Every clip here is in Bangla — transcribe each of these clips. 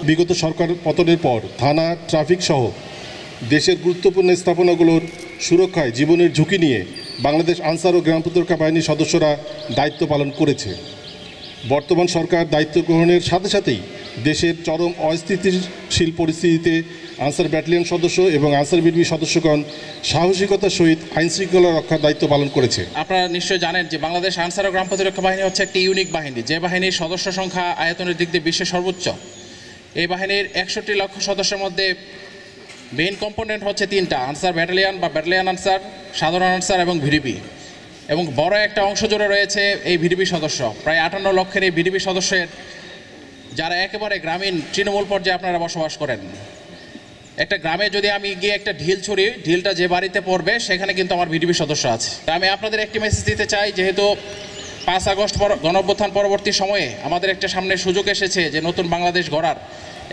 বিগত সরকার পতনের পর থানা, ট্রাফিক সহ দেশের গুরুত্বপূর্ণ স্থাপনাগুলোর সুরক্ষায় জীবনের ঝুঁকি নিয়ে বাংলাদেশ আনসার ও গ্রাম প্রতিরক্ষা বাহিনীর সদস্যরা দায়িত্ব পালন করেছে। বর্তমান সরকার দায়িত্ব গ্রহণের সাথে সাথেই দেশের চরম অস্থিতিশীল পরিস্থিতিতে আনসার ব্যাটালিয়ন সদস্য এবং আনসার বিডিবি সদস্যগণ সাহসিকতার সহিত আইনশৃঙ্খলা রক্ষার দায়িত্ব পালন করেছে। আপনারা নিশ্চয়ই জানেন যে বাংলাদেশ আনসার ও গ্রাম প্রতিরক্ষা বাহিনী হচ্ছে একটি ইউনিক বাহিনী, যে বাহিনীর সদস্য সংখ্যা আয়তনের দিক দিয়ে বিশ্বের সর্বোচ্চ। এই বাহিনীর 61 লক্ষ সদস্যের মধ্যে মেইন কম্পোনেন্ট হচ্ছে 3টা: আনসার ব্যাটালিয়ন বা ব্যাটালিয়ন আনসার, সাধারণ আনসার এবং ভিডিপি। এবং বড় একটা অংশ জুড়ে রয়েছে এই ভিডিপি সদস্য। প্রায় 58 লক্ষের এই ভিডিপি সদস্যের যারা একেবারে গ্রামীণ তৃণমূল পর্যায়ে আপনারা বসবাস করেন। একটা গ্রামে যদি আমি গিয়ে একটা ঢিল ছুড়ি, ঢিলটা যে বাড়িতে পড়বে সেখানে কিন্তু আমার ভিডিপি সদস্য আছে। আমি আপনাদের একটি মেসেজ দিতে চাই, যেহেতু 5 আগস্ট গণঅভ্যুত্থান পরবর্তী সময়ে আমাদের একটা সামনে সুযোগ এসেছে যে নতুন বাংলাদেশ গড়ার,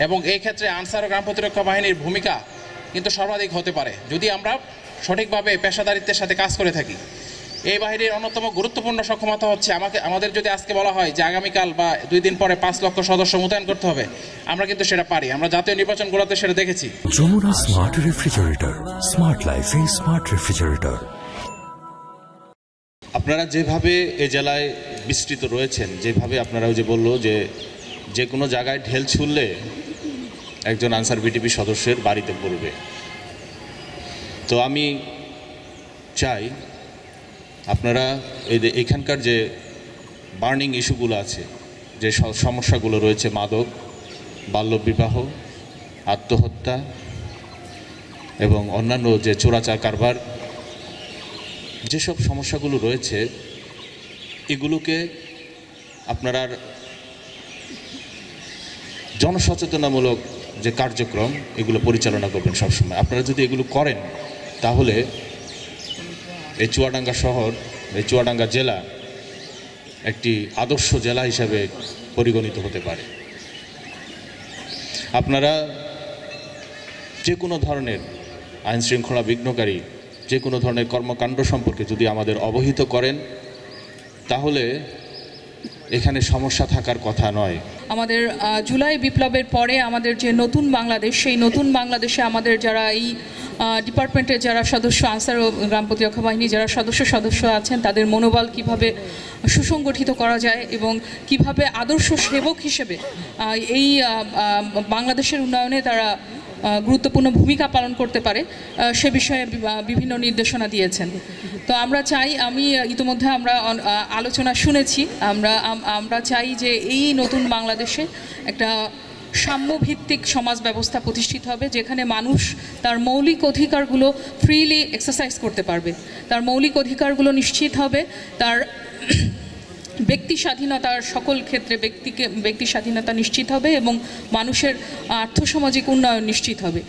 এবং এই ক্ষেত্রে আনসার ও গ্রাম প্রতিরক্ষা বাহিনীর ভূমিকা কিন্তু সর্বাধিক হতে পারে যদি আমরা সঠিকভাবে পেশাদারিত্বের সাথে কাজ করে থাকি। এই বাহিনীর অন্যতম গুরুত্বপূর্ণ সক্ষমতা হচ্ছে আমাদের যদি আজকে বলা হয় যে আগামীকাল বা 2 দিন পরে 5 লক্ষ সদস্য মোতায়েন করতে হবে, আমরা কিন্তু সেটা পারি। আমরা জাতীয় নির্বাচনগুলোতে সেটা দেখেছি। Jamuna smart refrigerator, smart life in smart refrigerator. আপনারা যেভাবে এ জেলায় বিস্তৃত রয়েছেন, যেভাবে আপনারা ওই যে বললো যে কোনো জায়গায় ঢেল ছুড়লে একজন আনসার বিটিপি সদস্যের বাড়িতে পড়বে, তো আমি চাই আপনারা এখানকার যে বার্নিং ইস্যুগুলো আছে, যে সমস্যাগুলো রয়েছে, মাদক, বাল্যবিবাহ, আত্মহত্যা এবং অন্যান্য যে চোরাচার কারবার, যেসব সমস্যাগুলো রয়েছে এগুলোকে আপনারা জনসচেতনামূলক যে কার্যক্রম এগুলো পরিচালনা করবেন সবসময়। আপনারা যদি এগুলো করেন তাহলে এই চুয়াডাঙ্গা শহর, এই চুয়াডাঙ্গা জেলা একটি আদর্শ জেলা হিসাবে পরিগণিত হতে পারে। আপনারা যে কোনো ধরনের আইন শৃঙ্খলা বিঘ্নকারী যে কোনো ধরনের কর্মকাণ্ড সম্পর্কে যদি আমাদের অবহিত করেন তাহলে এখানে সমস্যা থাকার কথা নয়। আমাদের জুলাই বিপ্লবের পরে আমাদের যে নতুন বাংলাদেশ, সেই নতুন বাংলাদেশে আমাদের যারা এই ডিপার্টমেন্টের যারা সদস্য, আনসার ও গ্রাম প্রতিরক্ষা বাহিনী যারা সদস্য আছেন, তাদের মনোবল কিভাবে সুসংগঠিত করা যায় এবং কিভাবে আদর্শ সেবক হিসেবে এই বাংলাদেশের উন্নয়নে তারা গুরুত্বপূর্ণ ভূমিকা পালন করতে পারে, সে বিষয়ে বিভিন্ন নির্দেশনা দিয়েছেন। তো আমরা চাই, আমি ইতিমধ্যে আমরা আলোচনা শুনেছি, আমরা চাই যে এই নতুন বাংলাদেশে একটা সাম্যভিত্তিক সমাজ ব্যবস্থা প্রতিষ্ঠিত হবে, যেখানে মানুষ তার মৌলিক অধিকারগুলো ফ্রিলি এক্সারসাইজ করতে পারবে, তার মৌলিক অধিকারগুলো নিশ্চিত হবে, তার ব্যক্তি স্বাধীনতার সকল ক্ষেত্রে ব্যক্তি স্বাধীনতা নিশ্চিত হবে এবং মানুষের আর্থসামাজিক উন্নয়ন নিশ্চিত হবে।